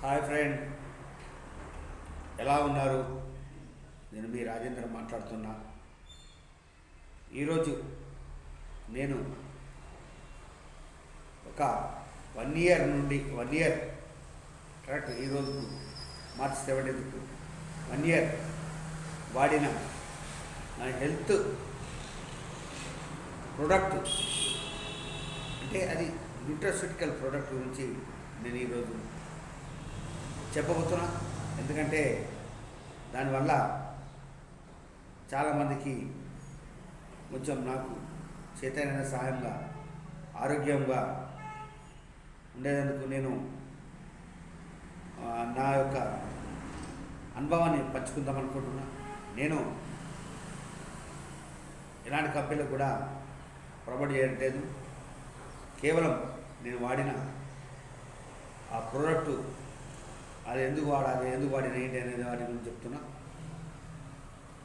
Hi friend, ఎలా ఉన్నారు? నేను మీ రాజేంద్ర మాట్లాడుతున్నా. ఈరోజు నేను ఒక 1 ఇయర్ నుండి 1 ఇయర్ కరెక్ట్ ఈరోజు మార్చ్ 17th 1 ఇయర్ వాడిన నా హెల్త్ ప్రోడక్ట్, అంటే అది న్యూట్రాస్యూటికల్ ప్రోడక్ట్ గురించి నేను ఈరోజు చెప్పబోతున్నా. ఎందుకంటే దానివల్ల చాలామందికి కొంచెం నాకు చేతనైన సహాయంగా ఆరోగ్యంగా ఉండేందుకు నేను నా యొక్క అనుభవాన్ని పంచుకుందాం అనుకుంటున్నా. నేను ఎలాంటి కంపెనీలు కూడా ప్రమోట్ చేయట్లేదు. కేవలం నేను వాడిన ఆ ప్రోడక్టు అది ఎందుకు వాడాలి, ఎందుకు వాడిన ఏంటి అనేది వాటి గురించి చెప్తున్నా.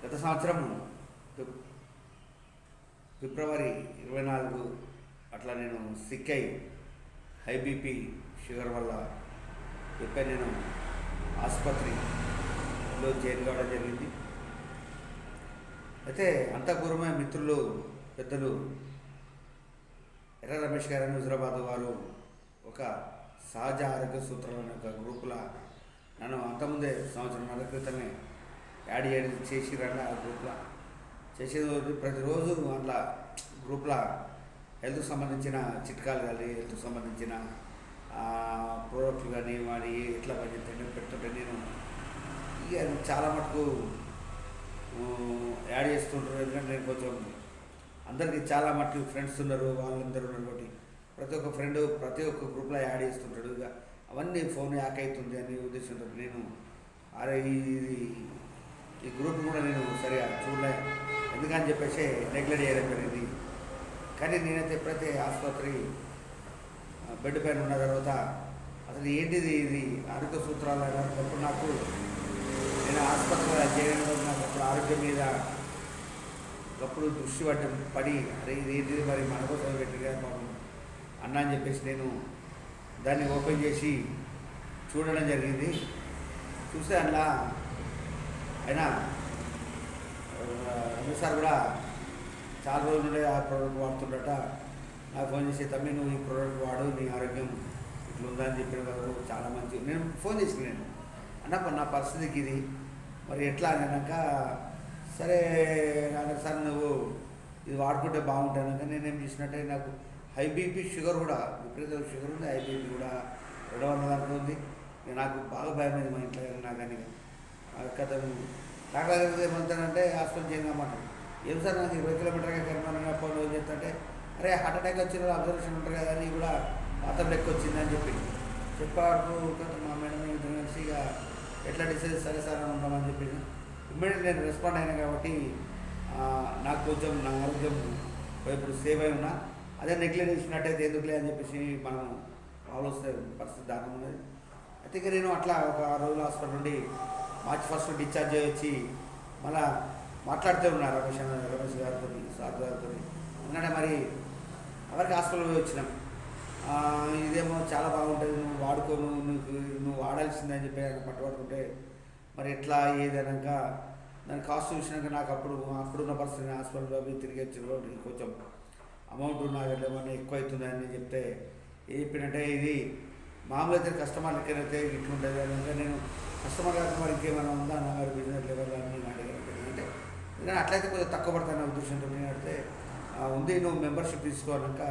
గత సంవత్సరం ఫిబ్రవరి 24 అట్లా నేను సిక్ అయి హై బీపీ షుగర్ వల్ల చెప్పి నేను ఆసుపత్రిలో చేరి కావడం జరిగింది. అయితే అంతఃపూర్వమైన మిత్రులు పెద్దలు ఎర్ర రమేష్ గారు హుజరాబాద్ వారు ఒక సహజ ఆరోగ్య సూత్రాల యొక్క గ్రూపుల నన్ను అంతకుముందే సంవత్సరంన్నర క్రితమే యాడ్ చేసిరండి. ఆ గ్రూప్లో చేసేది ప్రతిరోజు అందులో గ్రూప్లో హెల్త్కి సంబంధించిన చిట్కాలు కానీ, హెల్త్కి సంబంధించిన ప్రోడక్ట్లు కానీ వాడి ఎట్లా పనిచేస్తుంటే పెడుతుంటే నేను ఇక చాలా మటుకు యాడ్ చేస్తుంటారు. ఎందుకంటే నేను కొంచెం అందరికీ చాలా మటుకు ఫ్రెండ్స్ ఉన్నారు, వాళ్ళందరూ ఉన్నారు కాబట్టి ప్రతి ఒక్క ఫ్రెండ్ ప్రతి ఒక్క గ్రూప్లో యాడ్ చేస్తుంటాడు. ఇక అవన్నీ ఫోన్ హ్యాక్ అవుతుంది అనే ఉద్దేశంతో నేను అరే ఈ గ్రూప్ కూడా నేను సరిగా చూడలే, ఎందుకని చెప్పేసి నెగ్లెక్ట్ చేయడం జరిగింది. కానీ నేనైతే ఎప్పుడైతే ఆసుపత్రి బెడ్ పైన ఉన్న తర్వాత అసలు ఏంటిది ఇది ఆరోగ్య సూత్రాలు అనేటప్పుడు నాకు నేను ఆసుపత్రిలో చేయడం నాకు అప్పుడు ఆరోగ్యం మీద ఒకప్పుడు దృష్టి పడి అరే ఇది ఏంటిది మరి మన కోసం పెట్టిగా అన్నా అని చెప్పేసి నేను దాన్ని ఓపెన్ చేసి చూడడం జరిగింది. చూస్తే అందులో అయినా సార్ కూడా చాలా రోజుల నుండి ఆ ప్రోడక్ట్ వాడుతుండట. నాకు ఫోన్ చేసి తమ్మి నువ్వు ఈ ప్రోడక్ట్ వాడు, నీ ఆరోగ్యం ఇట్లా ఉందని చెప్పిన కదా చాలా మంచి. నేను ఫోన్ చేసి నేను అన్న నా పరిస్థితికి ఇది మరి ఎట్లా అన్నాక సరే సార్ నువ్వు ఇది వాడుకుంటే బాగుంటాను. నేనేం చేసినట్టే నాకు హై బీపీ షుగర్ కూడా విపరీత షుగర్ ఉంది, హై బీపీ కూడా 200 దాంట్లో ఉంది. నాకు బాగా భయం అయింది మా ఇంట్లో నా కానీ కథ డాక్టర్ ఏమంటానంటే హాస్పిటల్ చేయమంటారు. ఏం సార్ నాకు 20 కిలోమీటర్గా కనుమన్నా ఫోన్ చేస్తుంటే అరే హార్ట్ అటాక్ వచ్చిన అబ్జర్వేషన్ ఉంటారు కదా అని కూడా వాతం లెక్క వచ్చిందని చెప్పాడు. మా మేడం కలిసి ఇక ఎట్లా డిసైడ్ సరే సార్ అని ఉంటామని చెప్పి ఇమ్మీడియట్ నేను రెస్పాండ్ అయినా కాబట్టి నాకు కొంచెం నా ఆరోగ్యం ఇప్పుడు సేవ్ అయి ఉన్నా. అదే నెగ్లెక్ట్ చేసినట్టయితే ఎందుకులే అని చెప్పేసి మనం ఆలోచిస్తే పరిస్థితి దారుణం ఉన్నది. అయితే ఇక నేను అట్లా ఒక 6 రోజుల హాస్పిటల్ నుండి మార్చి 1 డిశ్చార్జ్ వచ్చి మళ్ళా మాట్లాడుతూ ఉన్నారు రమేష్ గారితో, సార్ గారితో. ఎందుకంటే మరి ఎవరికి హాస్పిటల్ వచ్చినాం, ఇదేమో చాలా బాగుంటుంది, నువ్వు వాడుకోను, నువ్వు వాడాల్సిందని చెప్పి ఆయన పట్టుబడుతుంటే మరి ఎట్లా ఏదైనాక దాని కాస్ట్ చూసినాక నాకు అప్పుడున్న పరిస్థితి హాస్పిటల్లో తిరిగి వచ్చిన కొంచెం అమౌంట్ నాకు ఏమన్నా ఎక్కువ అవుతుందని చెప్తే ఏ చెప్పినట్టే ఇది మామూలు అయితే కస్టమర్ లెక్కనైతే ఇట్లుంటుంది అని నేను కస్టమర్ కాక మరి ఇంకేమైనా ఉందా నా గారు బిజినెస్ లెవెల్ అని నేను అడిగాను. అంటే నేను అట్లయితే కొంచెం తక్కువ పడతాను ఉద్దేశంతో నేను అడిగితే ఉంది నువ్వు మెంబర్షిప్ తీసుకోవాలక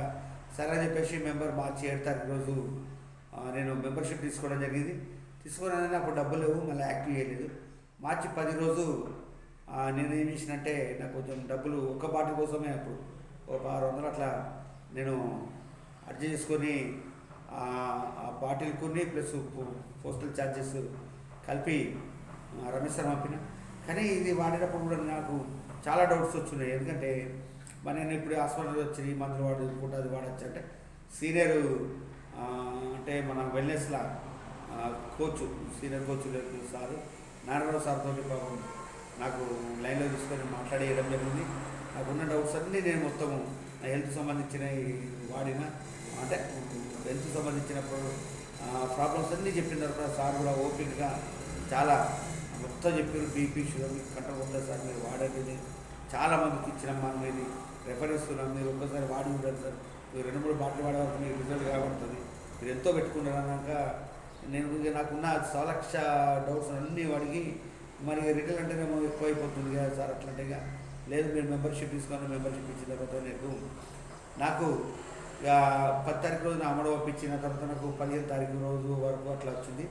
సరే అని చెప్పేసి మార్చి 7 తారీఖు రోజు నేను మెంబర్షిప్ తీసుకోవడం జరిగింది. తీసుకోవాలని అప్పుడు డబ్బులు లేవు, మళ్ళీ యాక్టివ్ చేయలేదు. మార్చి 10 రోజు నేను ఏం చేసినంటే నాకు కొంచెం డబ్బులు ఒక్క బాటిల్ కోసమే అప్పుడు ఒక 600 అట్లా నేను అడ్జస్ట్ చేసుకొని ఆ బాటిల్ కొన్ని ప్లస్ పోస్టల్ ఛార్జెస్ కలిపి రమేష్ సార్ పంపిన. కానీ ఇది వాడేటప్పుడు కూడా నాకు చాలా డౌట్స్ వచ్చినాయి. ఎందుకంటే మరి నేను ఇప్పుడు హాస్పిటల్ వచ్చి ఈ మందులు వాడుకుంటే అది వాడచ్చు అంటే సీనియర్ అంటే మన వెల్నెస్లా సీనియర్ కోచ్ సారు నారాయణ సార్తో నాకు లైన్లో తీసుకొని మాట్లాడేయడం జరిగింది. నాకున్న డౌట్స్ అన్నీ నేను మొత్తము హెల్త్ సంబంధించిన వాడిన అంటే హెల్త్ సంబంధించిన ప్రాబ్లమ్స్ అన్నీ చెప్పిన తర్వాత సార్ కూడా ఓపికగా చాలా మొత్తం చెప్పారు. బీపీ షుగర్ మీకు కంట్రోల్ ఉంటుంది సార్, మీరు వాడండి. చాలామందికి ఇచ్చినాం మనం, ఇది రెఫర్ ఇస్తున్నాం, మీరు ఒక్కసారి వాడి ఉండండి సార్, మీరు 2-3 బాటిల్ వాడే వరకు మీకు రిజల్ట్ కాబడుతుంది, మీరు ఎంతో పెట్టుకున్నారు అన్నాక నేను నాకున్న 1,00,000 డౌట్స్ అన్నీ అడిగి మరి రిటైల్ అంటేనేమో ఎక్కువ అయిపోతుంది కదా సార్, అట్లంటే లేదు మీరు మెంబర్షిప్ తీసుకొని మెంబర్షిప్ ఇచ్చిన తర్వాత నాకు 10 తారీఖు రోజున అమ్మడు పంపించిన తర్వాత నాకు 15 తారీఖు రోజు వరకు అట్లా వచ్చింది.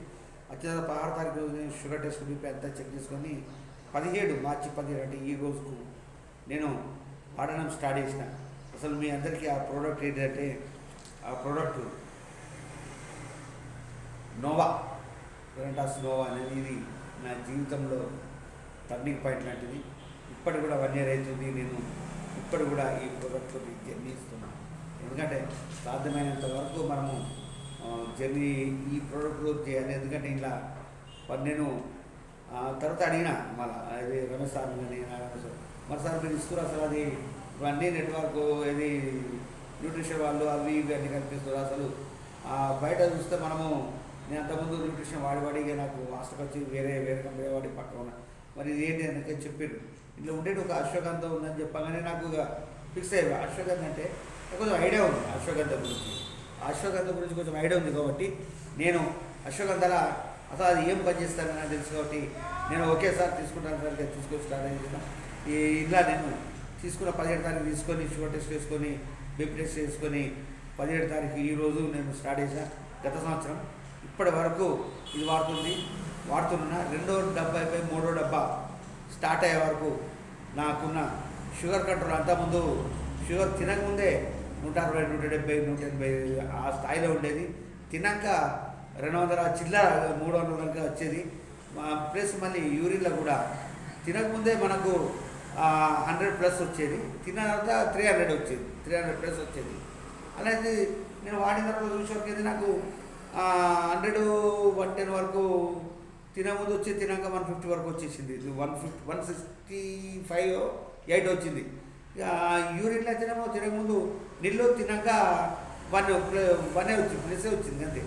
వచ్చిన తర్వాత 16 తారీఖు రోజు నేను షుగర్ టెస్ట్ బీపీ అంతా చెక్ చేసుకొని 17 మార్చి 17 అంటే ఈ రోజుకు నేను వాడడం స్టార్ట్ చేసిన. అసలు మీ అందరికీ ఆ ప్రోడక్ట్ ఏంటంటే ఆ ప్రోడక్ట్ నోవా ప్రెవెంటాస్ నోవా అనేది ఇది నా జీవితంలో టర్నింగ్ పాయింట్ లాంటిది. ఇప్పటి కూడా 1 year అవుతుంది. నేను ఇప్పటి కూడా ఈ ప్రోడక్ట్లో జర్నీ ఇస్తున్నాను. ఎందుకంటే సాధ్యమైనంత వరకు మనము జర్నీ ఈ ప్రోడక్ట్లో చేయాలి. ఎందుకంటే ఇలా నేను తర్వాత అడిగిన మళ్ళీ అది రమేష్ సార్ కానీ మరి సార్ మీరు ఇస్తున్నారు అసలు అది ఇవన్నీ నెట్వర్క్ ఇది న్యూట్రిషన్ వాళ్ళు అవి ఇవి అన్నీ కనిపిస్తారు. అసలు బయట చూస్తే మనము నేను అంతకుముందు న్యూట్రిషన్ వాడి నాకు హాస్టల్కి వచ్చి వేరే కంపెనీ వాడి పక్క ఉన్నా మరి ఇది ఏంటి అని చెప్పారు. ఇంట్లో ఉండేది ఒక అశ్వగంధ ఉందని చెప్పగానే నాకు ఇక ఫిక్స్ అయ్యారు. అశ్వగంధ అంటే కొంచెం ఐడియా ఉంది అశ్వగంధ గురించి కొంచెం ఐడియా ఉంది కాబట్టి నేను అశ్వగంధల అసలు అది ఏం పనిచేస్తానని నాకు తెలుసు కాబట్టి నేను ఒకేసారి తీసుకుంటాను సార్ తీసుకొని స్టార్ట్ అయ్యింది. ఇలా నేను తీసుకున్న 17 తారీఖు తీసుకొని షుగర్ టెస్ట్ చేసుకొని బీపీ టెస్ట్ చేసుకొని 17 తారీఖు ఈరోజు నేను స్టార్ట్ చేశాను. గత సంవత్సరం ఇప్పటి వరకు ఇది వాడుతున్నా 2వ డబ్బా అయిపోయి 3వ డబ్బా స్టార్ట్ అయ్యే వరకు నాకున్న షుగర్ కంట్రోల్. అంతకుముందు షుగర్ తినకముందే 160, 170, 180 ఆ స్థాయిలో ఉండేది. తిన్నాక 200 చిల్లర 300 దాకా వచ్చేది. ప్లస్ మళ్ళీ యూరిన్లో కూడా తినకముందే మనకు 100+ వచ్చేది, తిన్న తర్వాత 300 వచ్చేది, 300+ వచ్చేది. అలాగే నేను వాడిన తర్వాత చూసేది నాకు 100, 110 వరకు తినముందు వచ్చి తినాక 150 వరకు వచ్చేసింది. 165, 8 వచ్చింది. యూరిన్లో తినకముందు నీళ్ళు తిన్నాక 1 వచ్చింది, ప్లస్సే వచ్చింది అంతే.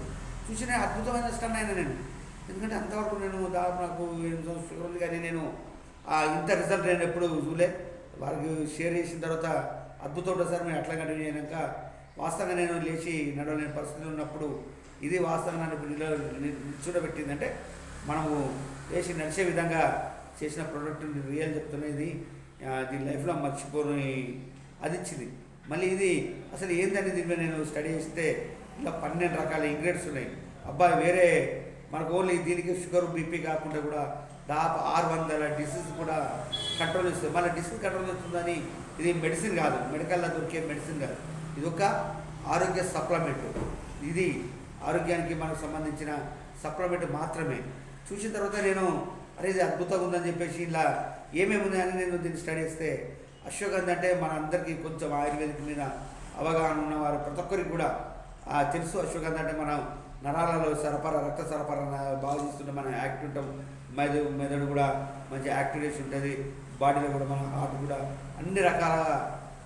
చూసిన అద్భుతమైన స్టన్ అయినా నేను. ఎందుకంటే అంతవరకు నేను దాదాపు నాకు 8 సంవత్సరాలు ఉంది కానీ నేను ఇంత రిజల్ట్ నేను ఎప్పుడు చూలే. వారికి షేర్ చేసిన తర్వాత అద్భుతం ఉంటుంది సార్, మేము అట్లా కంటిన్యూ అయినాక వాస్తవంగా నేను లేచి నడవలేని పరిస్థితులు ఉన్నప్పుడు ఇది వాస్తవంగా నన్ను నిల్చోబెట్టిందంటే మనము లేచి నడిచే విధంగా చేసిన ప్రోడక్ట్ రియల్ చెప్తున్నది. దీని లైఫ్లో మర్చిపోని అది ఇచ్చింది. మళ్ళీ ఇది అసలు ఏందని దీని మీద నేను స్టడీ చేస్తే ఇలా 12 రకాల ఇంగ్రీడియంట్స్ ఉన్నాయి. అబ్బాయి వేరే మనకు ఓన్లీ దీనికి షుగర్ బీపీ కాకుండా కూడా దాదాపు 600 డిసీజ్ కూడా కంట్రోల్ ఇస్తుంది. మళ్ళీ డిసీజ్ కంట్రోల్ అవుతుందని ఇది మెడిసిన్ కాదు, మెడికల్లో దొరికే మెడిసిన్ కాదు, ఇది ఒక ఆరోగ్య సప్లిమెంట్. ఇది ఆరోగ్యానికి మనకు సంబంధించిన సప్లిమెంట్ మాత్రమే. చూసిన తర్వాత నేను అరే ఇది అద్భుతంగా ఉందని చెప్పేసి ఇలా ఏమేమి ఉన్నాయని నేను దీన్ని స్టడీ చేస్తే అశ్వగంధ అంటే మన అందరికీ కొంచెం ఆయుర్వేదిక్ మీద అవగాహన ఉన్నవారు ప్రతి ఒక్కరికి కూడా తెలుసు. అశ్వగంధ అంటే మనం నరాలలో రక్త సరఫరా బాగా చేస్తుంటే మనం యాక్టివ్ ఉంటాం, మెదడు కూడా మంచి యాక్టివేషన్ ఉంటుంది, బాడీలో కూడా మన హార్ట్ కూడా అన్ని రకాలుగా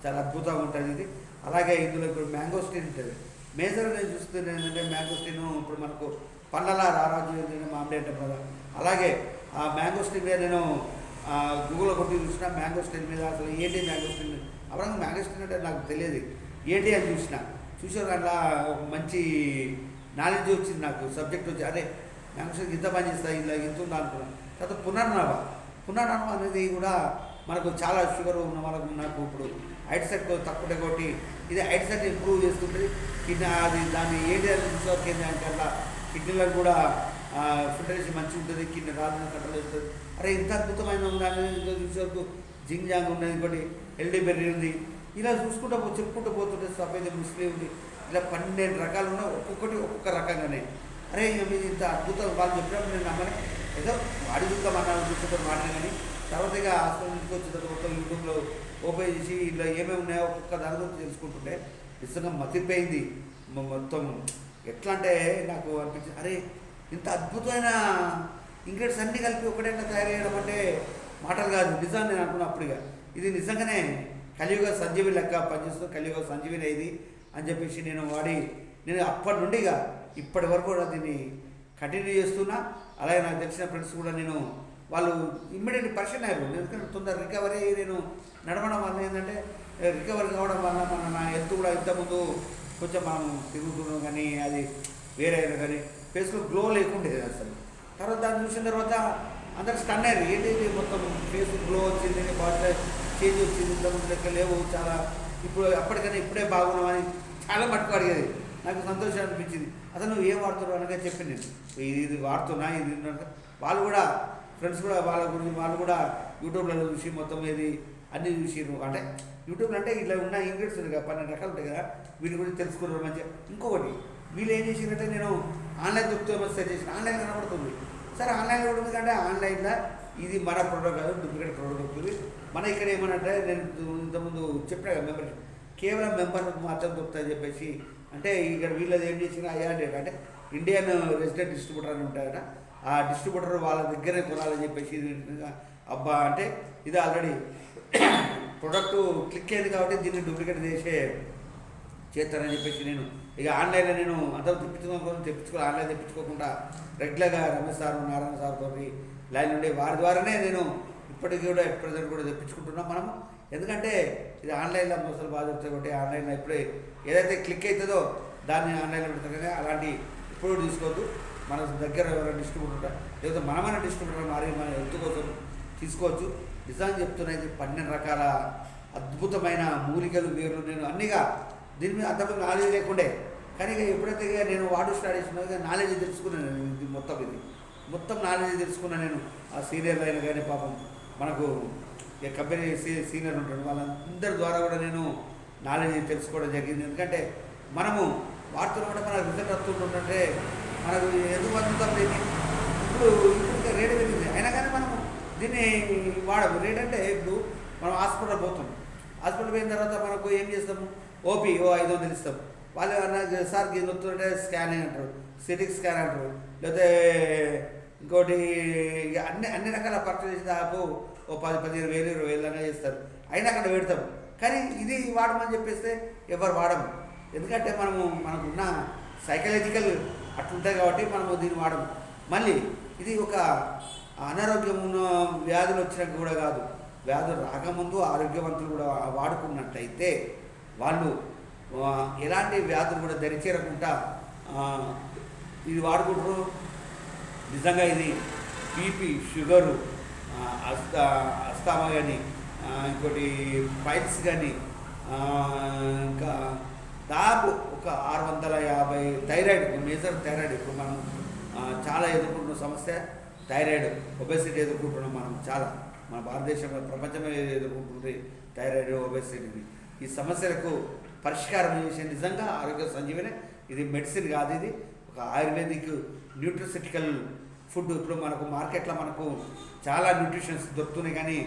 చాలా అద్భుతంగా ఉంటుంది ఇది. అలాగే ఇందులో ఇప్పుడు మ్యాంగోస్టిన్ ఉంటుంది. మేజర్ నేను చూస్తుంది ఏంటంటే మ్యాంగోస్టిన్ ఇప్పుడు మనకు పళ్ళలా రారాజు మామిడి అంటాం కదా, అలాగే ఆ మ్యాంగోస్టిన్ మీద నేను గూగుల్లో కొట్టి చూసిన మ్యాంగోస్టిన్ మీద అసలు ఏంటి మ్యాంగోస్టిన్ అప్పుడు మ్యాంగోస్టిన్ అంటే నాకు తెలియదు ఏంటి అని చూసిన అట్లా మంచి నాలెడ్జ్ వచ్చింది నాకు, సబ్జెక్ట్ వచ్చి అదే మ్యాంగోస్టిన్ ఇంత పని చేస్తాయి ఇలా ఇంత ఉందా అనుకున్నాను. తర్వాత పునర్నవ అనేది కూడా మనకు చాలా షుగర్ ఉన్న వాళ్ళకు నాకు ఇప్పుడు ఐట్-సెట్ తక్కువ కొట్టి ఇది ఐట్-సెట్ ఇంప్రూవ్ చేస్తుంటుంది. కిడ్నీ అది దాన్ని ఏంటి అని చూసేవారికి ఏంటి అంటే అట్లా కిడ్నీలకు కూడా ఫిల్టరేషన్ మంచిగా ఉంటుంది, కిడ్నీ రాజుని కంట్రోల్ చేస్తుంది. అరే ఇంత అద్భుతమైన ఉందని చూసేవరకు జింగ్ జాంగ్ ఉన్నది, ఇంకోటి ఎల్డీ బెర్రీ ఉంది. ఇలా చెప్పుకుంటూ పోతుంటే సఫేది ముస్లిం ఉంది. ఇలా 12 రకాలు ఉన్నాయి, ఒక్కొక్కటి ఒక్కొక్క రకంగానే. అరే ఇది ఇంత అద్భుతం వాళ్ళు చెప్పినప్పుడు నేను నమ్మని ఏదో వాడి చూద్దామన్నా చూసుకుంటే మాట్లాడి కానీ తర్వాత ఇక హాస్పిటల్ నుంచి వచ్చిన తర్వాత మొత్తం యూట్యూబ్లో ఓపెన్ చేసి ఇలా ఏమేమి ఉన్నాయో ఒక్కొక్క దాని గురించి తెలుసుకుంటుంటే నిజంగా మతిపోయింది మొత్తం. ఎట్లా అంటే నాకు అనిపించింది అరే ఇంత అద్భుతమైన ఇంగ్రీడియంట్స్ అన్నీ కలిపి ఒకటైనా తయారు చేయడం అంటే మాటలు కాదు, నిజాన్ని నేను అనుకున్నా. అప్పుడుగా ఇది నిజంగానే కలియుగ సంజీవి లెక్క పనిచేస్తూ కలియుగ సంజీవిని ఇది అని చెప్పేసి నేను అప్పటి నుండి ఇక ఇప్పటి వరకు కూడా దీన్ని కంటిన్యూ చేస్తున్నా. అలాగే నాకు తెలిసిన ఫ్రెండ్స్ కూడా నేను వాళ్ళు ఇమ్మీడియట్ పర్సన్ అయ్యారు. ఎందుకంటే తొందర రికవరీ నేను నడవడం వల్ల ఏంటంటే రికవరీ కావడం వల్ల నా హెల్త్ కూడా ఇంతకుముందు కొంచెం మనం తిరుగుతున్నాం కానీ అది వేరే అయినా కానీ ఫేస్లో గ్లో లేకుండేది అసలు. తర్వాత దాన్ని చూసిన తర్వాత అందరు స్టన్ అయ్యారు, ఏంటి మొత్తం ఫేస్ గ్లో వచ్చింది, బాడీ చేంజ్ వచ్చింది, ఇంతకుముందు లెక్క లేవు చాలా, ఇప్పుడు అప్పటికైనా ఇప్పుడే బాగున్నామని చాలా మట్టుకు అడిగేది. నాకు సంతోషం అనిపించింది. అసలు నువ్వు ఏం వాడుతున్నావు అనగా చెప్పి నేను ఇది వాడుతున్నా, ఇది వాళ్ళు కూడా ఫ్రెండ్స్ కూడా వాళ్ళ గురించి వాళ్ళు కూడా యూట్యూబ్లలో చూసి మొత్తం ఏది అన్నీ చూసిరు. అంటే యూట్యూబ్లో అంటే ఇట్లా ఉన్న ఇంగ్రీడియంట్స్ ఉన్నాయి కదా, 12 రకాలు ఉంటాయి కదా, వీటి గురించి తెలుసుకున్నారు మంచిగా. ఇంకొకటి వీళ్ళు ఏం చేసిందంటే నేను ఆన్లైన్ దొరుకుతామని సెర్చ్ చేసిన, ఆన్లైన్ కనబడుతుంది. సరే ఆన్లైన్లో కూడా ఎందుకంటే ఆన్లైన్లో ఇది మన ప్రోడక్ట్ కాదు, డూప్లికేట్ ప్రోడక్ట్ దొరుకుతుంది. మన ఇక్కడ ఏమనంటే నేను ఇంతకుముందు చెప్పినా కదా మెంబర్షిప్ కేవలం మెంబర్ మాత్రం దొరుకుతాయని చెప్పేసి, అంటే ఇక్కడ వీళ్ళది ఏం చేసిన ఐఆర్డీ అంటే ఇండియన్ రెసిడెంట్ డిస్ట్రిబ్యూటర్ అని ఉంటాయట, ఆ డిస్ట్రిబ్యూటర్ వాళ్ళ దగ్గరే కొనాలని చెప్పేసి అబ్బా అంటే ఇది ఆల్రెడీ ప్రొడక్ట్ క్లిక్ అయింది కాబట్టి దీన్ని డూప్లికేట్ చేస్తారని చెప్పేసి నేను ఇక ఆన్లైన్లో నేను అంతా ఆన్లైన్ తెప్పించుకోకుండా రెగ్యులర్గా రమేష్ సార్ నారాయణ సార్తో లైన్ ఉండే వారి ద్వారానే నేను ఇప్పటికీ కూడా ప్రజెంట్ కూడా తెప్పించుకుంటున్నాం మనము. ఎందుకంటే ఇది ఆన్లైన్లో మోసాలు బాగా దొరుకుతాయి కాబట్టి ఆన్లైన్లో ఇప్పుడే ఏదైతే క్లిక్ అవుతుందో దాన్ని ఆన్లైన్లో పెడతారు కానీ అలాంటి ఇప్పుడు తీసుకోవద్దు. మన దగ్గర ఎవరైనా డిస్ట్రిబ్యూటర్ ఉంటారు లేకపోతే మనమైన డిస్ట్రిబ్యూటర్ మారి మన హెల్త్ కోసం తీసుకోవచ్చు. నిజంగా చెప్తున్నది 12 రకాల అద్భుతమైన మూలికలు వేర్లు నేను అన్నిగా దీని మీద అంతమంది నాలెడ్జ్ లేకుండే, కానీ ఇక ఎప్పుడైతే నేను వాడు స్టార్ట్ చేసిన నాలెడ్జ్ తెలుసుకున్నాను. ఇది మొత్తం నాలెడ్జ్ తెలుసుకున్నాను నేను. ఆ సీనియర్లు అయినా కానీ పాపం మనకు ఇక కంపెనీ సీనియర్ ఉంటాడు వాళ్ళందరి ద్వారా కూడా నేను నాలెడ్జ్ తెలుసుకోవడం జరిగింది. ఎందుకంటే మనము వాడుతున్న కూడా మన రిజల్ట్ వస్తుంటుంటే మనకు ఎందుకు అందుతాం దీన్ని. ఇప్పుడు రేటు పెరిగింది అయినా కానీ మనము దీన్ని వాడము. రేట్ అంటే ఇప్పుడు మనం హాస్పిటల్ పోతాం, హాస్పిటల్ పోయిన తర్వాత మనకు ఏం చేస్తాము, ఓపీ 500 ఇస్తాం. వాళ్ళు సార్ ఇది వస్తుంటే స్కానింగ్ అంటారు, సిటీ స్కాన్ అంటారు, లేకపోతే ఇంకోటి అన్ని రకాల పర్చేజ్ చేసి దాదాపు 10-15 వేలు 20,000 అనే చేస్తారు. అయినా అక్కడ పెడతాం, కానీ ఇది వాడమని చెప్పేస్తే ఎవరు వాడము. ఎందుకంటే మనకున్న సైకలాజికల్ అట్లుంటాయి కాబట్టి మనము దీన్ని వాడము. మళ్ళీ ఇది ఒక అనారోగ్యం ఉన్న వ్యాధులు వచ్చినాక కూడా కాదు, వ్యాధులు రాకముందు ఆరోగ్యవంతులు కూడా వాడుకున్నట్టయితే వాళ్ళు ఎలాంటి వ్యాధులు కూడా దరిచేరకుండా ఇది వాడుకుంటారు. నిజంగా ఇది బీపీ, షుగరు, అస్తామా కానీ ఇంకోటి పైల్స్ కానీ ఇంకా దాదాపు ఒక 650 థైరాయిడ్, మేజర్ థైరాయిడ్ ఇప్పుడు మనం చాలా ఎదుర్కొంటున్న సమస్య థైరాయిడ్, ఒబెసిటీ ఎదుర్కొంటున్నాం మనం చాలా. మన భారతదేశంలో ప్రపంచమే ఎదుర్కొంటుంది థైరాయిడ్, ఒబెసిటీని. ఈ సమస్యలకు పరిష్కారం చేసే నిజంగా ఆరోగ్య సంజీవనే. ఇది మెడిసిన్ కాదు, ఇది ఒక ఆయుర్వేదిక్ న్యూట్రిసిటికల్ ఫుడ్. ఇప్పుడు మనకు మార్కెట్లో మనకు చాలా న్యూట్రిషన్స్ దొరుకుతున్నాయి, కానీ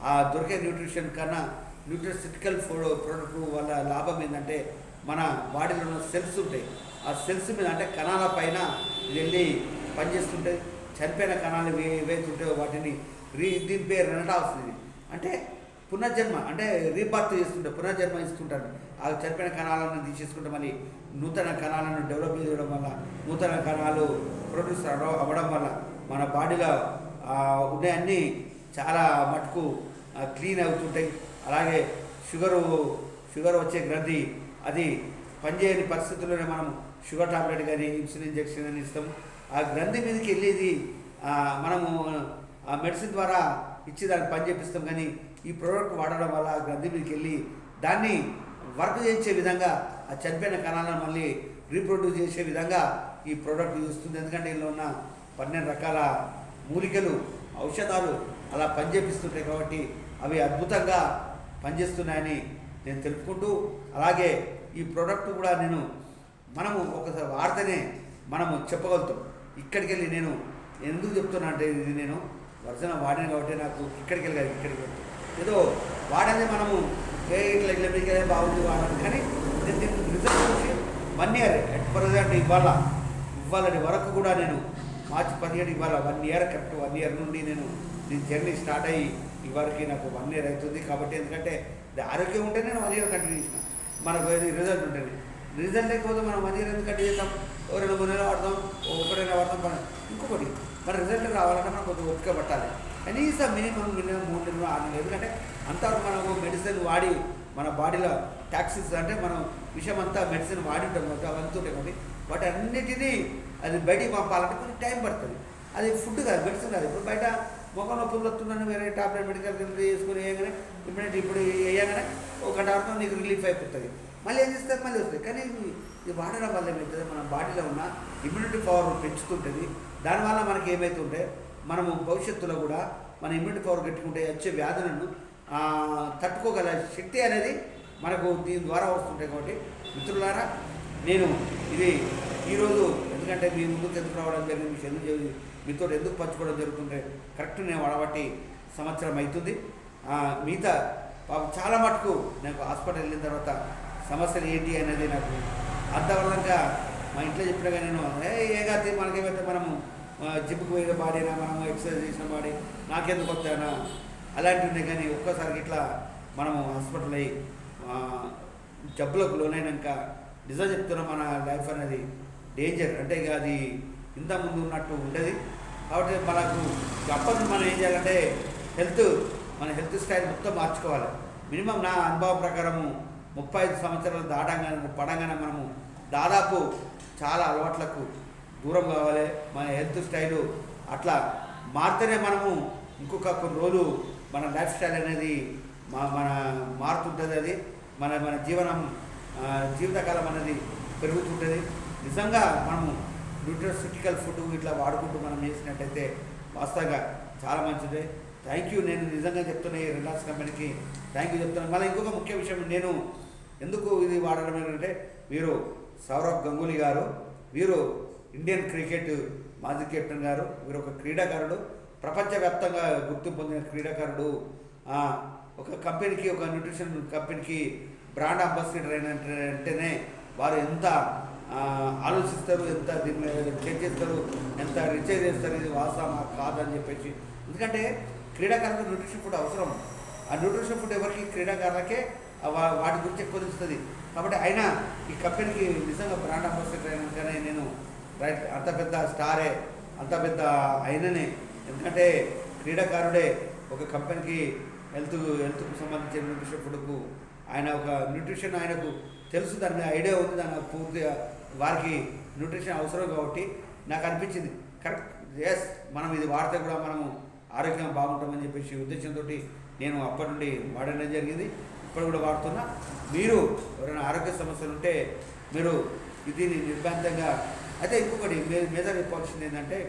ఆ దొరికే న్యూట్రిషన్ కన్నా న్యూట్రిసిటికల్ ఫుడ్ ప్రోడక్ట్ వల్ల లాభం ఏంటంటే మన బాడీలో ఉన్న సెల్స్ ఉంటాయి, ఆ సెల్స్ మీద అంటే కణాల పైన వెళ్ళి పనిచేస్తుంటాయి. చనిపోయిన కణాలు ఏవైతుంటాయో వాటిని దీని పేరు రెనటాల్సింది అంటే పునర్జన్మ, అంటే రీబర్త్ చేస్తుంటే పునర్జన్మ ఇస్తుంటారు. ఆ చనిపోయిన కణాలను తీసేసుకుంటే మళ్ళీ నూతన కణాలను డెవలప్ చేయడం వల్ల, నూతన కణాలు ప్రొడ్యూస్ అవ్వడం వల్ల మన బాడీలో ఉన్నాయన్నీ చాలా మటుకు క్లీన్ అవుతుంటాయి. అలాగే షుగర్ వచ్చే గ్రంథి అది పనిచేయని పరిస్థితుల్లోనే మనం షుగర్ టాబ్లెట్ కానీ ఇన్సులిన్ ఇంజెక్షన్ అని ఇస్తాం. ఆ గ్రంథి మీదకి వెళ్ళేది మనము ఆ మెడిసిన్ ద్వారా ఇచ్చి దాన్ని పని చేపిస్తాం. కానీ ఈ ప్రోడక్ట్ వాడడం వల్ల ఆ గ్రంథి మీదకి వెళ్ళి దాన్ని వర్క్ చేసే విధంగా, ఆ చనిపోయిన కణాలను మళ్ళీ రీప్రొడ్యూస్ చేసే విధంగా ఈ ప్రోడక్ట్ చూస్తుంది. ఎందుకంటే ఇందులో ఉన్న 12 రకాల మూలికలు, ఔషధాలు అలా పనిచేపిస్తుంటాయి కాబట్టి అవి అద్భుతంగా పనిచేస్తున్నాయని నేను తెలుపుకుంటూ, అలాగే ఈ ప్రోడక్ట్ కూడా మనము ఒకసారి వాడితేనే మనము చెప్పగలుగుతాం. ఇక్కడికి వెళ్ళి నేను ఎందుకు చెప్తున్నా అంటే ఇది నేను వర్జన వాడిన కాబట్టి నాకు ఇక్కడికి వెళ్ళి ఏదో వాడని మనము ఇట్లా మీకు బాగుంది వాడాలి, కానీ నేను దీనికి రిజల్ట్ చూసి 1 year అట్ ప్రజెంట్ ఇవ్వాలని వరకు కూడా నేను మార్చి 17 ఇవాళ 1 year కరెక్ట్ 1 year నుండి నేను జర్నీ స్టార్ట్ అయ్యి ఇవరికి నాకు 1 year అవుతుంది. కాబట్టి ఎందుకంటే ఆరోగ్యం ఉంటే నేను 1 year కంటిన్యూ చేసిన, మనకు రిజల్ట్ ఉంటుంది. రిజల్ట్ లేకపోతే మనం 1 year ఎందుకు కంటిన్యూ చేస్తాం? ఓ 2-3 నెలలు వాడతాం, ఒకటి నెల వాడతాం. ఇంకొకటి మన రిజల్ట్ రావాలంటే మనం కొంచెం ఓపిక పట్టాలి. కనీసం మినిమం 3 నెలలు 6 నెలలు. ఎందుకంటే అంతవరకు మనము మెడిసిన్ వాడి మన బాడీలో టాక్సిన్స్ అంటే మనం విషయం అంతా మెడిసిన్ వాడి ఉంటాం కాబట్టి అవంతా ఉంటాయి కాబట్టి వాటి అన్నిటినీ అది బయటికి పంపాలంటే కొంచెం టైం పడుతుంది. అది ఫుడ్ కాదు, మెడిసిన్ కాదు. ఇప్పుడు బయట మొఖం నొప్పులు వస్తుందని వేరే టాబ్లెట్ మెడికల్ వేసుకొని వేయగానే ఇప్పుడు వేయగానే ఒక గంట వరకు నీకు రిలీఫ్ అయిపోతుంది. మళ్ళీ ఏం చేస్తారు, మళ్ళీ వస్తుంది. కానీ ఇది వాడడం వల్ల ఏమవుతుంది, మన బాడీలో ఉన్న ఇమ్యూనిటీ పవర్ పెంచుతుంటుంది. దానివల్ల మనకి ఏమవుతుంటే మనము భవిష్యత్తులో కూడా మన ఇమ్యూనిటీ పవర్ పెట్టుకుంటే వచ్చే వ్యాధులను తట్టుకోగల శక్తి అనేది మనకు దీని ద్వారా వస్తుంటాయి. కాబట్టి మిత్రులారా, నేను ఇది ఈరోజు ఎందుకంటే మీ ముందుకు ఎందుకు రావడం జరిగింది, మీతో ఎందుకు పంచుకోవడం జరుగుతుంటే కరెక్ట్ నేను వాడబట్టి సంవత్సరం అవుతుంది. మిగతా చాలా మటుకు నాకు హాస్పిటల్ వెళ్ళిన తర్వాత సమస్యలు ఏంటి అనేది నాకు అంతవరంగా మా ఇంట్లో చెప్పినగా నేను ఏగా మనకేమైతే మనము జిమ్కి పోయిన బాడీనా, మనము ఎక్సర్సైజ్ చేసిన బాడీ నాకెందుకు వస్తానా అలాంటివి ఉన్నాయి. కానీ ఒక్కసారికి ఇట్లా మనము హాస్పిటల్ అయ్యి జబ్బులకు లోనైనాక నిజం చెప్తున్నా మన లైఫ్ అనేది డేంజర్. అంటే ఇక అది ఇంతకుముందు ఉన్నట్టు ఉండేది. కాబట్టి మనకు అప్పటి మనం ఏం చేయాలంటే మన హెల్త్ స్టైల్ మొత్తం మార్చుకోవాలి. మినిమం నా అనుభవం ప్రకారము 35 సంవత్సరాలు పడంగానే మనము దాదాపు చాలా అలవాట్లకు దూరం కావాలి. మన హెల్త్ స్టైలు అట్లా మారితేనే మనము ఇంకొక కొన్ని రోజులు మన లైఫ్ స్టైల్ అనేది మన మారుతుంటుంది. అది మన జీవితకాలం అనేది పెరుగుతుంటుంది. నిజంగా మనము న్యూట్రిసిటికల్ ఫుడ్ ఇట్లా వాడుకుంటూ మనం చేసినట్టయితే వాస్తవంగా చాలా మంచిది. Thank you. నేను నిజంగా చెప్తున్నా ఈ రిలాక్స్ కంపెనీకి థ్యాంక్ యూ చెప్తున్నాను. మళ్ళీ ఇంకొక ముఖ్య విషయం, నేను ఎందుకు ఇది వాడడం ఏంటంటే వీరు సౌరవ్ గంగూలీ గారు, వీరు ఇండియన్ క్రికెట్ మాజీ కెప్టెన్ గారు. వీరు ఒక క్రీడాకారుడు, ప్రపంచవ్యాప్తంగా గుర్తింపు పొందిన క్రీడాకారుడు. ఒక కంపెనీకి, ఒక న్యూట్రిషన్ కంపెనీకి బ్రాండ్ అంబాసిడర్ అంటేనే వారు ఎంత ఆలోచిస్తారు, ఎంత దీన్ని చెక్ చేస్తారు, ఎంత రీఛార్జ్ చేస్తారు, ఇది వాస్తవమా కాదని చెప్పేసి. ఎందుకంటే క్రీడాకారులకు న్యూట్రిషన్ ఫుడ్ అవసరం. ఆ న్యూట్రిషన్ ఫుడ్ ఎవరికి, క్రీడాకారులకే వాటి గురించి ఎక్కువ తెలుస్తుంది. కాబట్టి అయినా ఈ కంపెనీకి నిజంగా బ్రాండ్ అంబాసిడర్ అయినాకనే నేను రైట్ అంత పెద్ద స్టారే, అంత పెద్ద అయిననే. ఎందుకంటే క్రీడాకారుడే ఒక కంపెనీకి హెల్త్కు సంబంధించిన న్యూట్రిషన్ ఫుడ్కు ఆయన ఒక న్యూట్రిషన్ ఆయనకు తెలుసు, దాని మీద ఐడియా ఉంది, దాని పూర్తిగా వారికి న్యూట్రిషన్ అవసరం. కాబట్టి నాకు అనిపించింది కరెక్ట్, ఎస్ మనం ఇది వాడితే కూడా మనము ఆరోగ్యం బాగుంటామని చెప్పేసి ఉద్దేశంతో నేను అప్పటి నుండి వాడడం జరిగింది. ఇప్పుడు కూడా వాడుతున్నా. మీరు ఎవరైనా ఆరోగ్య సమస్యలు ఉంటే మీరు దీన్ని నిర్బంధంగా అయితే ఇంకొకటి మీద చెప్పాల్సింది ఏంటంటే,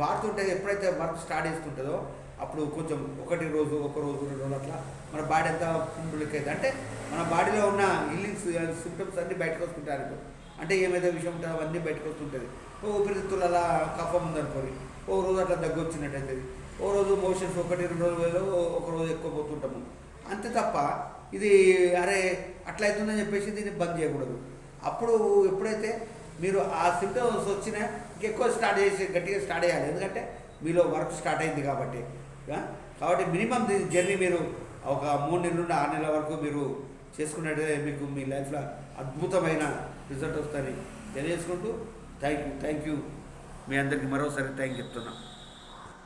వాడుతుంటే ఎప్పుడైతే వర్క్ స్టార్ట్ చేస్తుంటుందో అప్పుడు కొంచెం ఒక రోజు 2 రోజులు అట్లా మన బాడీ అంతా పుండులకైతే అంటే మన బాడీలో ఉన్న హీలింగ్స్ సిమ్టమ్స్ అన్నీ బయటకు వస్తుంటారు. అంటే ఏమైతే విషయం ఉంటుందో అవన్నీ బయటకు వస్తుంటుంది. ఊపిరితిత్తులు అలా కఫం ఉందనుకోని ఓ రోజు అట్లా దగ్గు వచ్చినట్టయితే, ఓ రోజు మోషన్స్ 1-2 రోజులు, ఒక రోజు ఎక్కువ పోతుంటాము అంతే తప్ప ఇది అరే అట్లా అవుతుందని చెప్పేసి దీన్ని బంద్ చేయకూడదు. అప్పుడు ఎప్పుడైతే మీరు ఆ సిమ్టమ్స్ వచ్చినా ఇంకెక్కువ గట్టిగా స్టార్ట్ చేయాలి. ఎందుకంటే మీలో వర్క్ స్టార్ట్ అయింది కాబట్టి. మినిమం దీని జర్నీ మీరు ఒక 3 నెలల నుండి 6 నెలల వరకు మీరు చేసుకున్నట్టయితే మీకు మీ లైఫ్లో అద్భుతమైన రిజల్ట్ వస్తుందని తెలియజేసుకుంటూ థ్యాంక్ యూ. మీ అందరికీ మరోసారి థ్యాంక్ చెప్తున్నా.